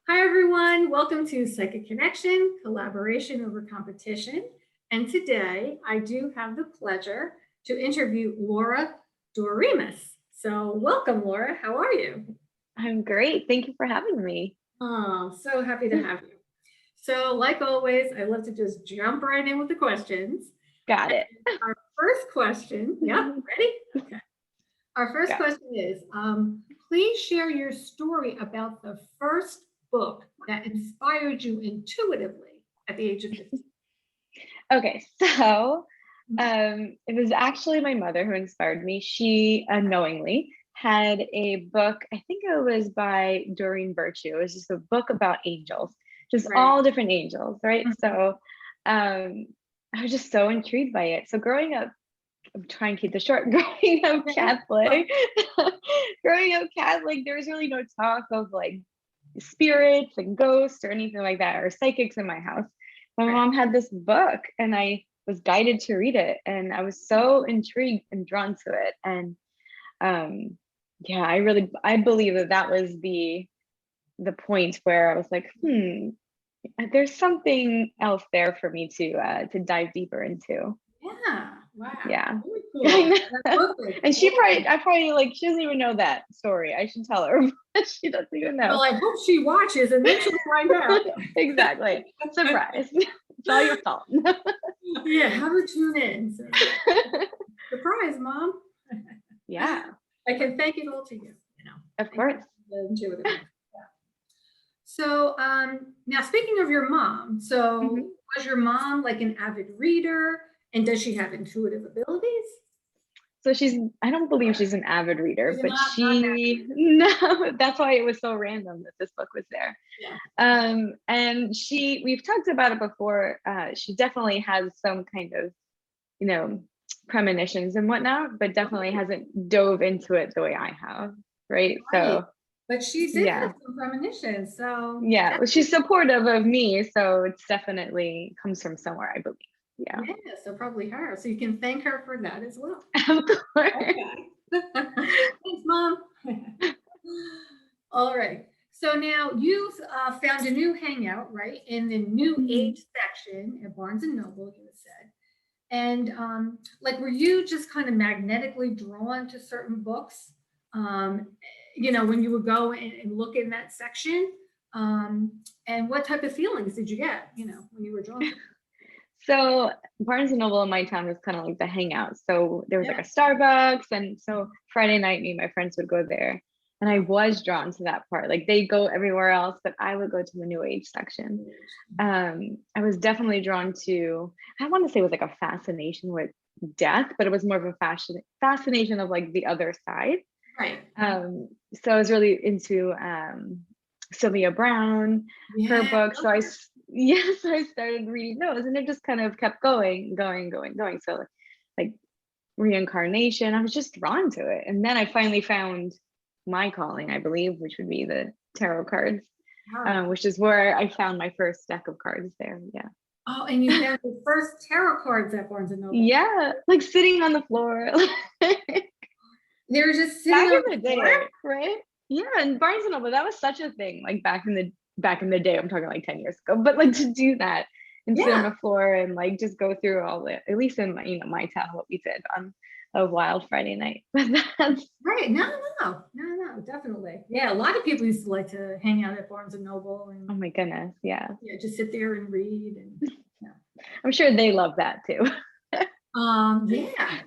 Hi, everyone. Welcome to Psychic Connection, Collaboration over Competition. And today I do have the pleasure to interview Laura Doremus. So welcome, Laura. How are you? I'm great. Thank you for having me. Oh, so happy to have you. So like always, I love to just jump right in with the questions. Got it. Our first question, yeah, ready? Okay. Our first Got it. question is, please share your story about the first book that inspired you intuitively at the age of 15. Okay, so it was actually my mother who inspired me. She unknowingly had a book, I think it was by Doreen Virtue. It was just a book about angels, just Right. all different angels, right? Mhm. So I was just so intrigued by it. So growing up, I'm trying to keep this short. Growing up Catholic, there was really no talk of like spirits and ghosts or anything like that, or psychics in my house. My Right. mom had this book and I was guided to read it, and I was so intrigued and drawn to it. And yeah, I believe that was the point where I was like, there's something else there for me to dive deeper into. Yeah. Wow. Yeah. Really cool. That book is And awesome. I probably like, she doesn't even know that story. I should tell her, but she doesn't even know. Well, I hope she watches and then she'll find out. Exactly. Surprise. It's all your fault. Yeah, have her tune in. So, surprise, Mom. Yeah, I can thank it all to you. of Thank you course. for the intuitiveness. So now speaking of your mom, so Mhm. was your mom like an avid reader and does she have intuitive abilities? So I don't believe she's an avid reader, She's but not an avid. no, that's why it was so random that this book was there. Yeah. And we've talked about it before. She definitely has some kind of, you know, premonitions and whatnot, but definitely hasn't dove into it the way I have. Right. Right. So But she did yeah. have some premonitions. So Yeah. that's Well, she's supportive of me. So it's definitely comes from somewhere, I believe. Yeah. yeah, so probably her. So you can thank her for that as well. Of course. Okay. Thanks, Mom. All right. So now you've found a new hangout, right, in the new Mhm. age section at Barnes and Noble, you said. And like, were you just kind of magnetically drawn to certain books? Um, when you would go and look in that section, and what type of feelings did you get? When you were drawn to them? So Barnes and Noble in my town was kind of like the hangout. So there was like Yeah. a Starbucks, and so Friday night, me and my friends would go there. And I was drawn to that part. Like they go everywhere else, but I would go to the new age section. I was definitely drawn to, I want to say it was like a fascination with death, but it was more of a fascination of like the other side. Right. So I was really into Sylvia Brown, her Yeah. book. So yes, I started reading those, and it just kind of kept going. So like reincarnation, I was just drawn to it, and then I finally found my calling, I believe, which would be the tarot cards, Wow. which is where I found my first deck of cards there. Yeah. Oh, and you found the first tarot cards at Barnes and Noble. Yeah, like sitting on the floor. They were just sitting Back on in the the floor. day, right? Yeah, and Barnes and Noble, that was such a thing. Like back in the day, I'm talking like 10 years ago. But like to do that and sit on Yeah. the floor and like just go through all the, at least in my town, what we did on a wild Friday night. But that's Right. No, definitely. Yeah, a lot of people used to like to hang out at Barnes and Noble and oh my goodness, yeah. yeah, just sit there and read and yeah. I'm sure they love that too. Yeah.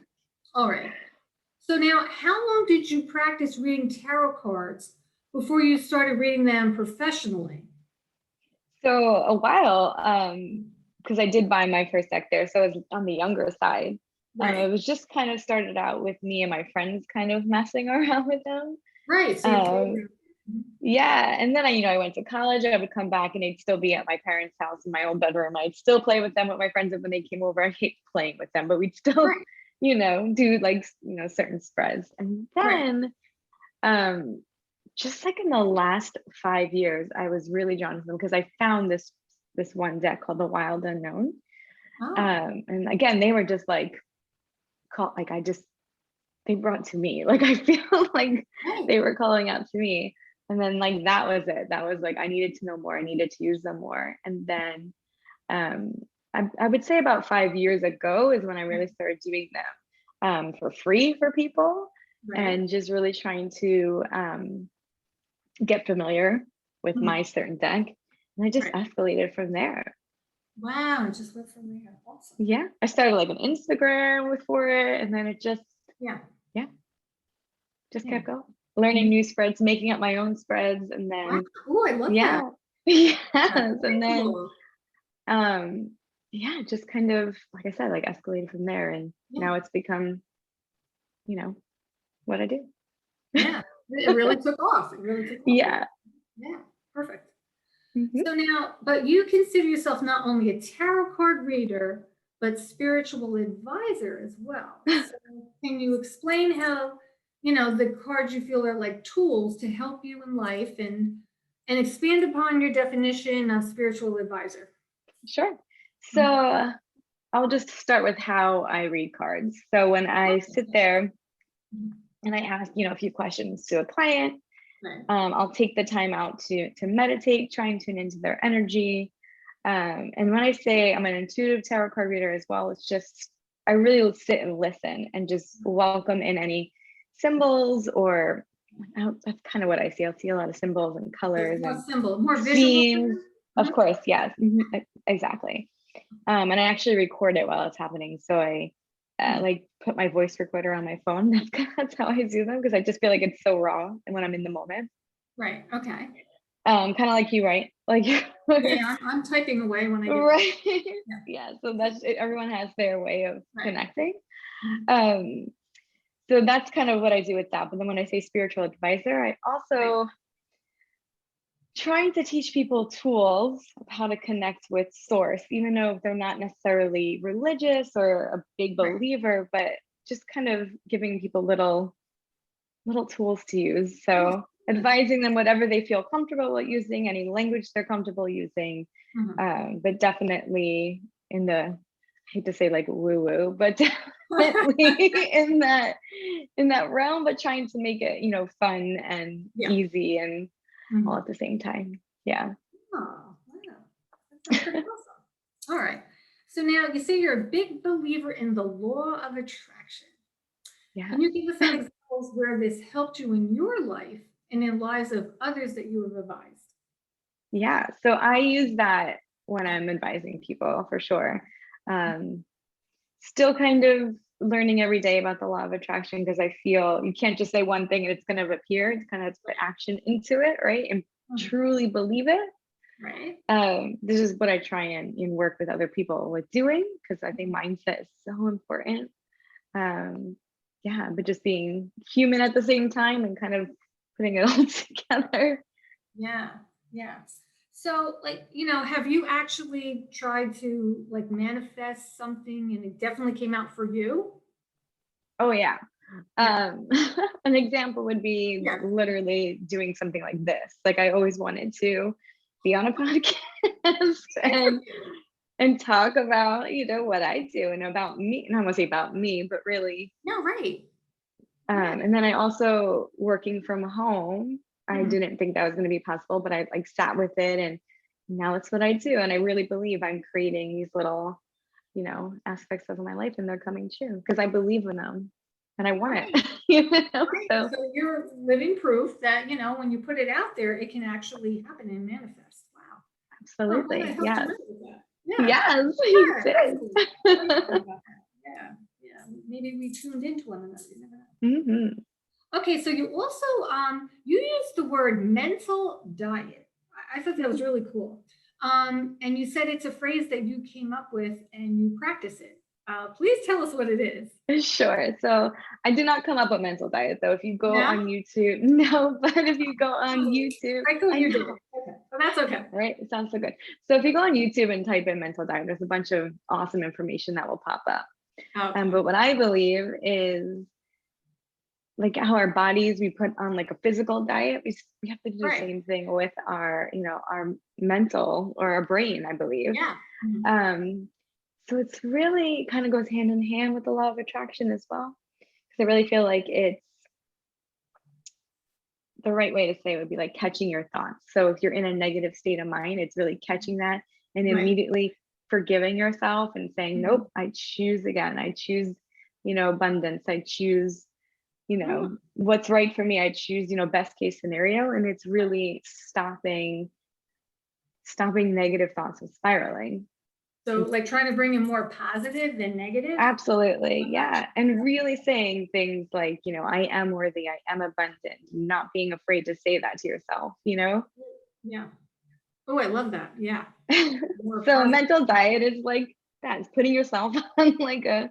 All right. So now, how long did you practice reading tarot cards before you started reading them professionally? So a while, because I did buy my first deck there, so it was on the younger side. Right. It was just kind of started out with me and my friends kind of messing around with them. Right. So you played Um, around. Mhm. yeah, and then I went to college. I would come back and they'd still be at my parents' house in my own bedroom. I'd still play with them with my friends, and when they came over, I hate playing with them, but we'd still, Right. do like certain spreads. And Right. then, um, just like in the last 5 years, I was really drawn to them because I found this one deck called the Wild Unknown. Oh. And again, they were just like call they brought to me. Like I feel like Right. they were calling out to me. And then like that was it. That was like I needed to know more. I needed to use them more. And then um, I would say about 5 years ago is when I really started doing them for free for people, Right. and just really trying to get familiar with Mhm. my certain deck. And I just Right. escalated from there. Wow, it just went from there. Awesome. Yeah. I started like an Instagram with for it, and then it just, Yeah. yeah, just Yeah. kept going. Learning Mhm. new spreads, making up my own spreads, and Wow. then Oh, I love that. yeah. That's Yes. very And then cool. yeah, just kind of like I said, like escalated from there, and Yeah. now it's become, you know, what I do. Yeah. It really took off. It really took off. Yeah. Yeah. Perfect. Hmm. So now, but you consider yourself not only a tarot card reader, but spiritual advisor as well. So can you explain how, the cards you feel are like tools to help you in life, and expand upon your definition of spiritual advisor? Sure. Mhm. So I'll just start with how I read cards. So when I sit there Mhm. and I ask, a few questions to a client, Right. I'll take the time out to meditate, try and tune into their energy. And when I say I'm an intuitive tarot card reader as well, it's just I really will sit and listen and just welcome in any symbols or that's kind of what I see. I'll see a lot of symbols and It's colors more and symbol, more visual for themes. you? Of Mhm. course, yes, exactly. And I actually record it while it's happening. So I Hmm. like put my voice recorder on my phone. That's how I do them because I just feel like it's so raw and when I'm in the moment. Right. Okay. Kind of like you, right? Like Yeah, I'm typing away when I get done. right. Yeah. Yeah. So that's it. Everyone has their way of Right. connecting. Mhm. Um, so that's kind of what I do with that. But then when I say spiritual advisor, I Right. also trying to teach people tools of how to connect with source, even though they're not necessarily religious or a big Right. believer, but just kind of giving people little tools to use. Oh, So good. advising them whatever they feel comfortable with using, any language they're comfortable using, Mhm. but definitely in the I hate to say like woo woo, but definitely in that realm, but trying to make it fun and Yeah. easy and all Mhm. at the same time. Yeah. Oh, wow. That sounds pretty awesome. All right. So now you say you're a big believer in the law of attraction. Can Yes. you give us some examples where this helped you in your life and in lives of others that you have advised? Yeah. So I use that when I'm advising people for sure. Um, Still kind of learning every day about the law of attraction because I feel you can't just say one thing and it's going to appear. It's kind of have to put action into it, right? And Mhm. truly believe it. Right? This is what I try and work with other people with doing because I think mindset is so important. Um, yeah, but just being human at the same time and kind of putting it all together. Yeah. Yeah. So, like, have you actually tried to like manifest something and it definitely came out for you? Oh yeah. Yeah. Um, an example would be Yeah. literally doing something like this. Like I always wanted to be on a podcast Good for and you. talk about what I do and about me. And I won't say about me, but really. No, right. Yeah. And then I also working from home. I Mhm. didn't think that was going to be possible, but I like sat with it, and now it's what I do. And I really believe I'm creating these little, aspects of my life, and they're coming true because I believe in them and I want Right. it. you know, Right. so So you're living proof that, when you put it out there, it can actually happen and manifest. Wow. Well, I'm glad I absolutely, helped you yes. out with that. Yeah. Yes, you Yeah. did. Excellent. I like hearing about that. Yeah. Yeah. Maybe we tuned into one another. You never know. Hmm. Okay, so you also you used the word mental diet. I thought that was really cool. And you said it's a phrase that you came up with and you practice it. Please tell us what it is. Sure. So I did not come up with mental diet though. If you go No? on YouTube, no, but if you go on Oh, YouTube, I thought I you did. know, Okay, well, that's okay. right? It sounds so good. So if you go on YouTube and type in mental diet, there's a bunch of awesome information that will pop up. Okay. But what I believe is like how our bodies we put on like a physical diet, we have to do the Right. same thing with our mental or our brain, I believe. Yeah. Mhm. Um, so it's really kind of goes hand in hand with the law of attraction as well. Because I really feel like it's the right way to say it would be like catching your thoughts. So if you're in a negative state of mind, it's really catching that and Right. immediately forgiving yourself and saying, Mhm. nope, I choose again. I choose, abundance. I choose, Mm. what's right for me. I choose, best case scenario. And it's really stopping negative thoughts from spiraling. So like trying to bring in more positive than negative. Absolutely. Yeah. And really saying things like, I am worthy, I am abundant, not being afraid to say that to yourself. Yeah. Oh, I love that. Yeah. More So a positive. mental diet is like that, it's putting yourself on like a,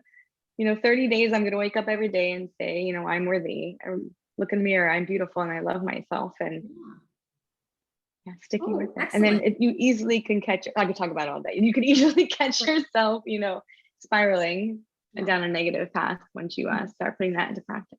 30 days. I'm going to wake up every day and say, I'm worthy. I look in the mirror, I'm beautiful and I love myself. And Yeah. yeah, sticking with Oh, it. And then excellent. you easily can catch, I could talk about it all day. You can easily catch Right. yourself, spiraling Yeah. down a negative path once you start putting that into practice.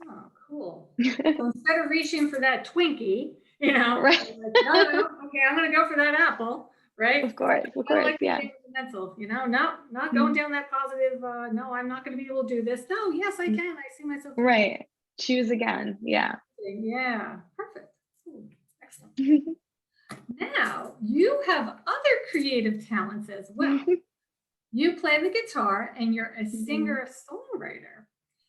Oh, cool. So instead of reaching for that Twinkie, like, Right. no, okay, I'm gonna go for that apple, right? Of course, of I course. like to Yeah. think of the mental, not going Mhm. down that positive, no, I'm not gonna be able to do this. No, yes, I can. I see myself doing it. Right. Choose again. Yeah. Yeah, perfect. Ooh, excellent. Now, you have other creative talents as well. You play the guitar and you're a Mhm. singer-songwriter,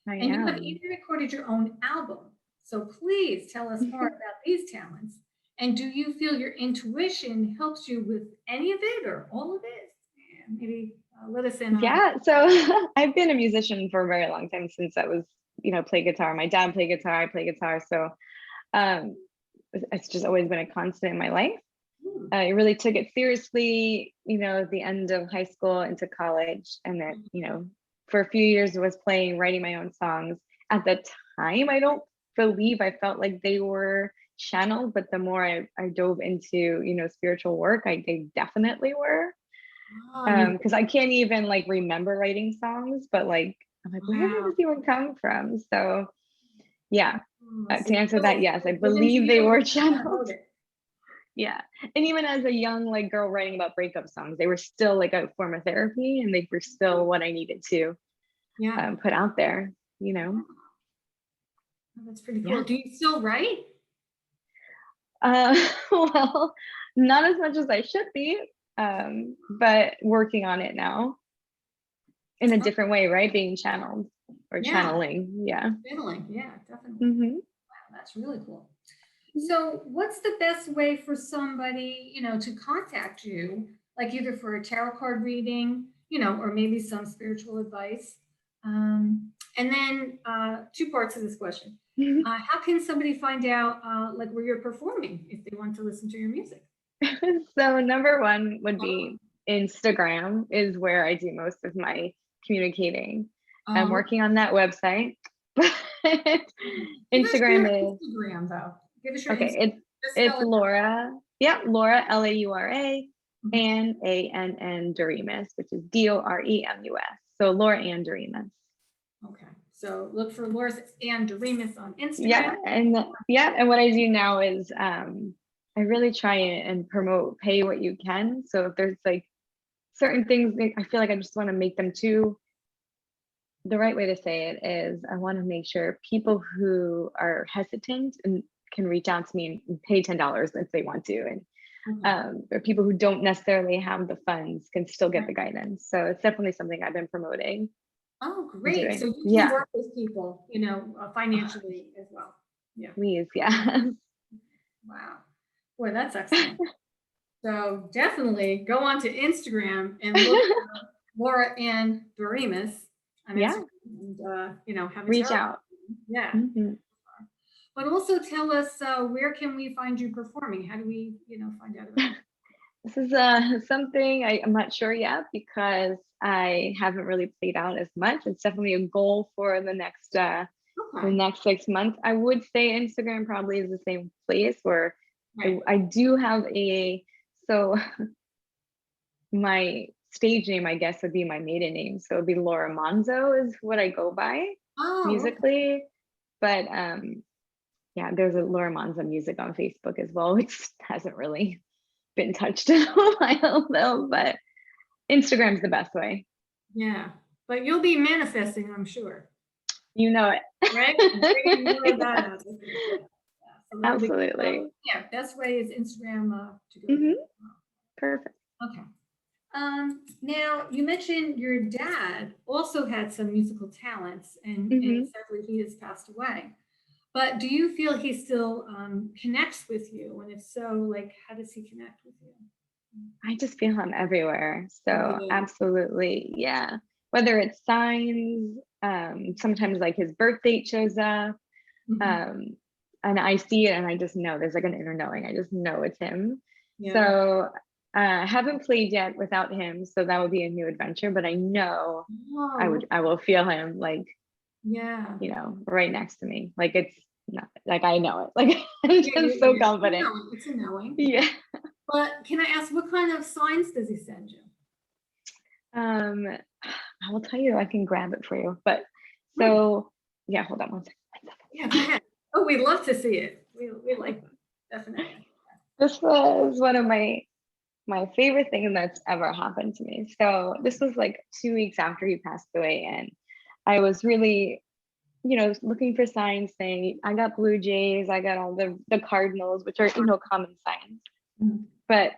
I and you have am. even recorded your own album. So please tell us more about these talents. And do you feel your intuition helps you with any of it or all of it? And maybe let us in on. Yeah. So I've been a musician for a very long time since I was, play guitar. My dad played guitar, I play guitar. So um, it's just always been a constant in my life. Hmm. I really took it seriously, at the end of high school into college. And then, for a few years I was writing my own songs. At the time, I don't believe I felt like they were channeled, but the more I dove into, spiritual work, they definitely were. Oh, you. Because I can't even like remember writing songs, but like, I'm like, where did Wow. this even come from? So yeah, Oh, so to you answer feel that, it's yes, I given to believe they you and were you just kind of channeled. wrote it. Yeah. And even as a young like girl writing about breakup songs, they were still like a form of therapy and they were still what I needed to Yeah. put out there, Oh, that's pretty cool. Yeah. Do you still write? Well, not as much as I should be, but working on it now in a Oh, different way, right? Being channeled or yeah. channeling. Yeah. Channeling. Yeah, definitely. Hmm. Wow, that's really cool. So, what's the best way for somebody, to contact you, like either for a tarot card reading, or maybe some spiritual advice? And then, two parts of this question. How can somebody find out, like, where you're performing if they want to listen to your music? So number one would Oh, be Instagram is where I do most of my communicating. I'm oh, working on that website. But give us your Instagram is Instagram, though. Give us your okay, Instagram. Just it's spell it Laura. Yeah, Laura Laura out. and Ann Doremus, which is Doremus. So Laura Ann Doremus. Okay. So look for Loris and Doremus on Yeah, Instagram. and what I do now is I really try and promote pay what you can. So if there's like certain things, I feel like I just want to make them too. The right way to say it is I want to make sure people who are hesitant and can reach out to me and pay $10 if they want to, and Okay. or people who don't necessarily have the funds can still get Right. the guidance. So it's definitely something I've been promoting Oh, and great. So doing. you can Yeah, work with people, oh, financially as well. Yeah. please, yeah. Wow. Boy, that's excellent. So definitely go on to Instagram and look for Laura Ann Doremus on Yeah, Instagram and, have a reach tarot. out. Yeah. Mhm. But also tell us, where can we find you performing? How do we, find out about it? This is something I'm not sure yet because I haven't really played out as much. It's definitely a goal for the Okay. next 6 months. I would say Instagram probably is the same place where Right. I do have so my stage name, I guess, would be my maiden name. So it'd be Laura Monzo is what I go by Oh, okay. musically. But yeah, there's a Laura Monzo music on Facebook as well, which hasn't really been touched in a while though, but Instagram's the best way. Yeah. But you'll be manifesting, I'm sure. You know it. right? I'm bringing more of that out. Yeah. So that'll be good. Absolutely. Yeah, best way is Instagram to go Hmm. there. Perfect. Okay. Now you mentioned your dad also had some musical talents, and Hmm. sadly he has passed away. But do you feel he still connects with you? And if so, like, how does he connect with you? I just feel him everywhere. So Really? absolutely, yeah. Whether it's signs, sometimes like his birth date shows up, Mhm. um, and I see it and I just know there's like an inner knowing. I just know it's him. Yeah. So I haven't played yet without him, so that would be a new adventure. But I know Oh, I will feel him like, yeah. right next to me. Like it's not like I know it. Like I'm Yeah, just so it's a confident. knowing. It's a knowing. Yeah. But can I ask what kind of signs does he send you? Um, I will tell you, I can grab it for you. But Hmm. so yeah, hold on one second. Yeah, go ahead. Oh, we'd love to see it. We like that. Definitely. This was one of my favorite thing that's ever happened to me. So this was like 2 weeks after he passed away, and I was really, looking for signs saying I got blue jays, I got all the cardinals, which are common signs. Mhm. But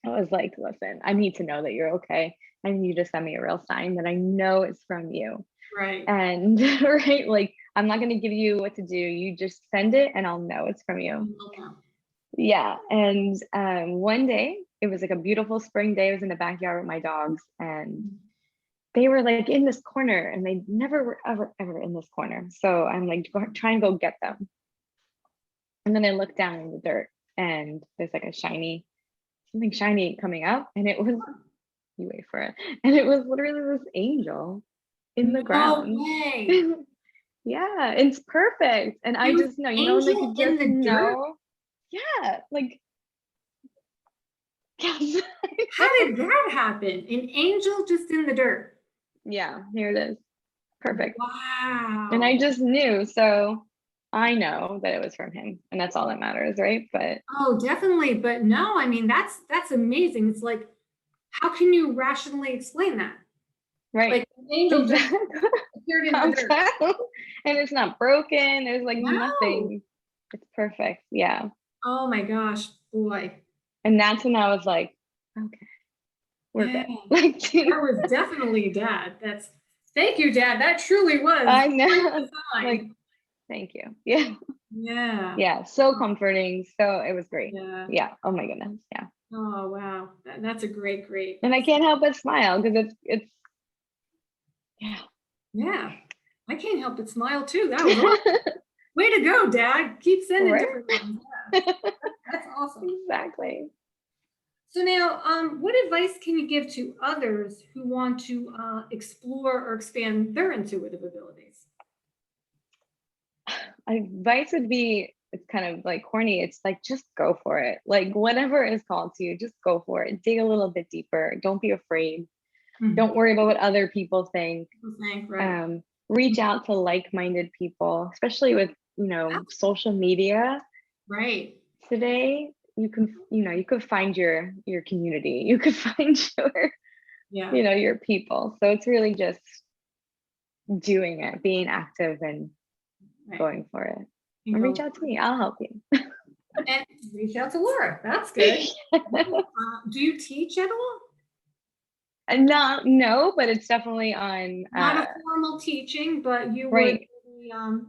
I was like, listen, I need to know that you're okay. I need you to send me a real sign that I know it's from you. Right. And right, like I'm not gonna give you what to do. You just send it and I'll know it's from you. Yeah. Yeah. And one day it was like a beautiful spring day. I was in the backyard with my dogs and they were like in this corner and they never were ever in this corner. So I'm like trying to go get them. And then I look down in the dirt and there's like something shiny coming up. And it was, you wait for it. And it was literally this angel in the No ground. way. Yeah, it's perfect. And There I was just know, like angel you in just the dirt. know. Yeah, like yes. How did that happen? An angel just in the dirt. Yeah, here it is. Perfect. And I Wow. just knew, so I know that it was from him, and that's all that matters, right? But Oh, definitely. But no, I mean that's amazing. It's like, how can you rationally explain that? right, Like an angel just exactly. appeared in the Comes dirt. out, and it's not broken. There's like No. nothing. It's perfect. Yeah. Oh my gosh, boy. And that's when I was like, okay, we're Yeah. good. Like, That was definitely dad. That's thank you, dad. That truly was I quite know. the Like, sign. thank you. Yeah. Yeah. Yeah. So Oh, comforting. So it was great. yeah. Yeah. Oh my goodness. Yeah. Oh wow. That's a great. And I can't help but smile because it's yeah. Yeah. I can't help but smile too. That was awesome. Way to go, dad. Keep sending Right. different ones. Yeah. That's awesome. Exactly. So now, what advice can you give to others who want to explore or expand their intuitive abilities? Advice would be, it's kind of like corny. It's like just go for it. Like whatever is called to you, just go for it. Dig a little bit deeper. Don't be afraid. Mhm. Don't worry about what other people think. People think, right? Reach out to like-minded people, especially with social media Right. today. You could find your community. You could find Yeah. your people. So it's really just doing it, being active and Right. going for it. And And reach go out to me. I'll help you. and reach out to Laura. That's good. Do you teach at all? And not no, but it's definitely on Not a formal teaching, but you would right.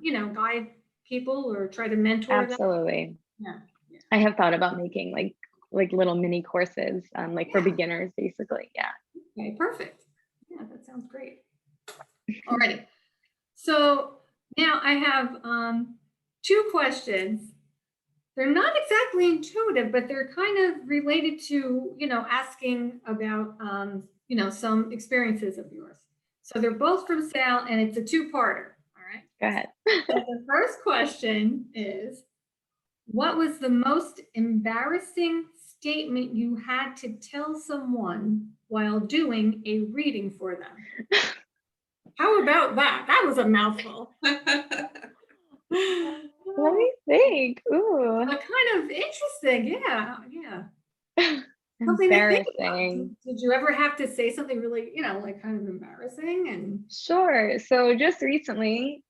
maybe, guide people or try to mentor them. Absolutely. Yeah. Yeah. I have thought about making like little mini courses, like for Yeah. beginners, basically. Yeah. Okay. Perfect. Yeah, that sounds great. Alrighty. So now I have two questions. They're not exactly intuitive, but they're kind of related to, asking about, some experiences of yours. So they're both from Sal, and it's a two-parter. All right. Go ahead. So the first question is, what was the most embarrassing statement you had to tell someone while doing a reading for them? How about that? That was a mouthful. Let me think. Ooh. But kind of interesting. Yeah. Yeah. something to think about. Embarrassing. Did you ever have to say something really, like kind of embarrassing? And Sure. So just recently,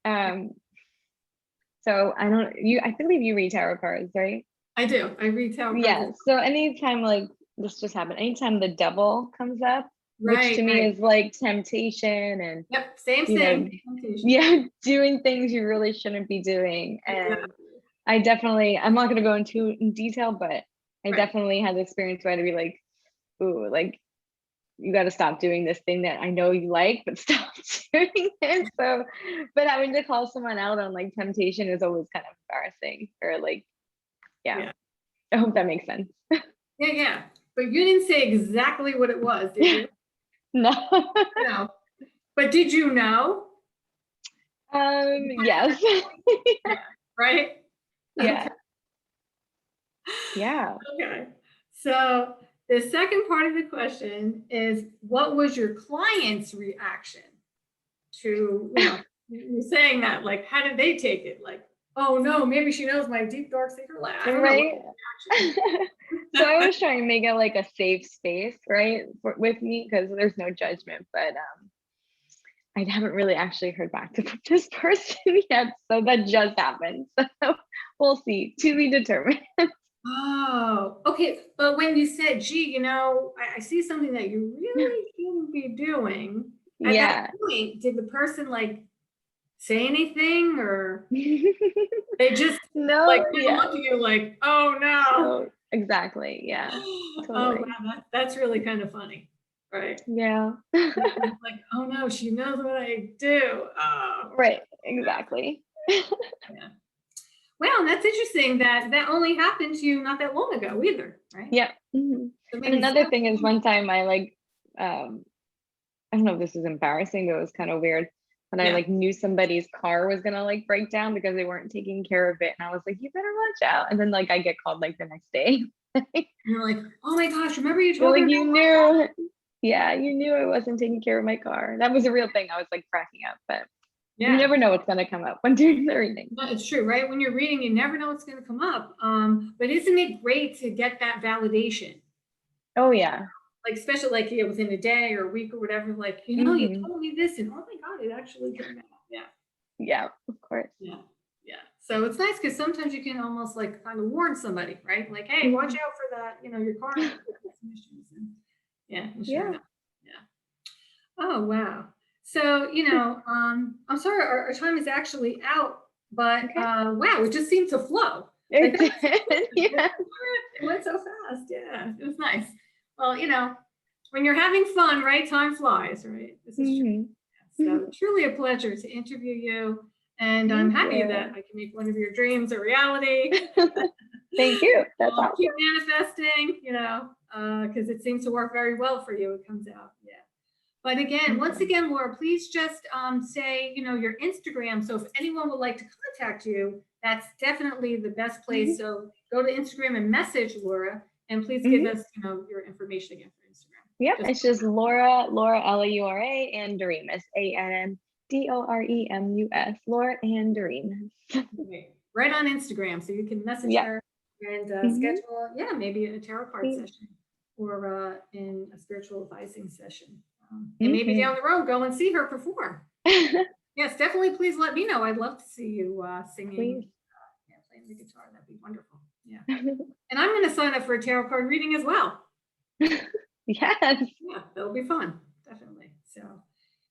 so I believe you read tarot cards, right? I do. I read tarot cards. Yeah. So anytime like this just happened, anytime the devil comes up, which Right, to me right. is like temptation and, Yep. Same, you know, same. Temptation. yeah, doing things you really shouldn't be doing. And Exactly. I'm not going to go into in detail, but I Right. definitely had the experience where I'd be like, ooh, like you got to stop doing this thing that I know you like, but stop doing it. So, but having to call someone out on like temptation is always kind of embarrassing or like, yeah, Yeah. I hope that makes sense. Yeah, yeah. But you didn't say exactly what it was, did you? No. No. But did you know? Yes. Yeah. Right? Yeah. Okay. Yeah. Okay. So the second part of the question is, what was your client's reaction to, you saying that? Like, how did they take it? Like, oh no, maybe she knows my deep dark secret life. I don't know what Right. So I was trying to make it like a safe space, right, with me because there's no judgment, but I haven't really actually heard back from this person yet, so that just happened. So we'll see. To be determined. Oh, okay. But when you said, gee, I see something that you really shouldn't be doing, at that Yeah. point, did the person like say anything, or they just like No, kind of yeah. look at you like, oh no? So exactly. Yeah. Oh Totally. wow, that's really kind of funny, right? Yeah. Like, oh no, she knows what I do. Oh, Right. Exactly. yeah. Well, that's interesting that that only happened to you not that long ago either, right? Yeah. Mhm. So And maybe another thing is 7 one time I like um I don't know if this is embarrassing, but it was kind of weird. When I yeah. like knew somebody's car was gonna like break down because they weren't taking care of it. And I was like, you better watch out. And then like I get called like the next day. You're like, oh my gosh, remember you They're told me like, about you knew. Yeah, you knew I wasn't taking care of my car. That was a real thing. I was like cracking up, but you yeah. never know what's gonna come up when doing the reading. No, it's true, right? When you're reading, you never know what's going to come up. But isn't it great to get that validation? Oh yeah. Like, especially like, within a day or a week or whatever, like, you Hmm. told me this, and oh my God, it actually came out. Yeah. Yeah, of course. Yeah. Yeah. So it's nice because sometimes you can almost like kind of warn somebody, right? Like, hey, watch Mhm. out for that. Your car might have some issues. And yeah, and sure Yeah. enough. Yeah. Oh, wow. So, I'm sorry, our time is actually out, but Okay. wow, it just seemed to flow. Like It that was did. Yeah. it went so fast. Yeah, it was nice. Well, when you're having fun, right? Time flies, right? This is true. Mhm. So truly a pleasure to interview you. And I'm Thank happy that you. I can make one of your dreams a reality. Thank you. That's Keep awesome. manifesting, because it seems to work very well for you. It comes out. Yeah. But again, Thank once you. again, Laura, please just say, your Instagram. So if anyone would like to contact you, that's definitely the best place. Mhm. So go to Instagram and message Laura, and please give Mhm. us, your information again for Instagram. Yep, Just it's just Laura Laura and Doremus, Andremus, Laura and Doremus. right on Instagram, so you can message Yep. her and Mhm. schedule, yeah, maybe a tarot card Yeah. session or in a spiritual advising session. And maybe Mhm. down the road, go and see her perform. Yes, definitely. Please let me know. I'd love to see you singing, Please. yeah, playing the guitar. That'd be wonderful. Yeah. And I'm going to sign up for a tarot card reading as well. Yes. Yeah, that'll be fun. Definitely. So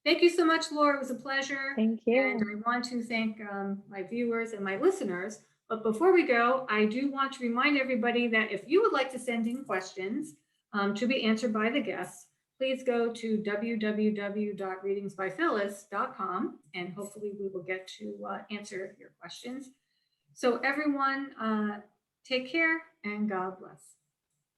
thank you so much, Laura. It was a pleasure. Thank And you. I want to thank my viewers and my listeners. But before we go, I do want to remind everybody that if you would like to send in questions to be answered by the guests, please go to www.readingsbyphyllis.com, and hopefully we will get to answer your questions. So everyone, take care and God bless.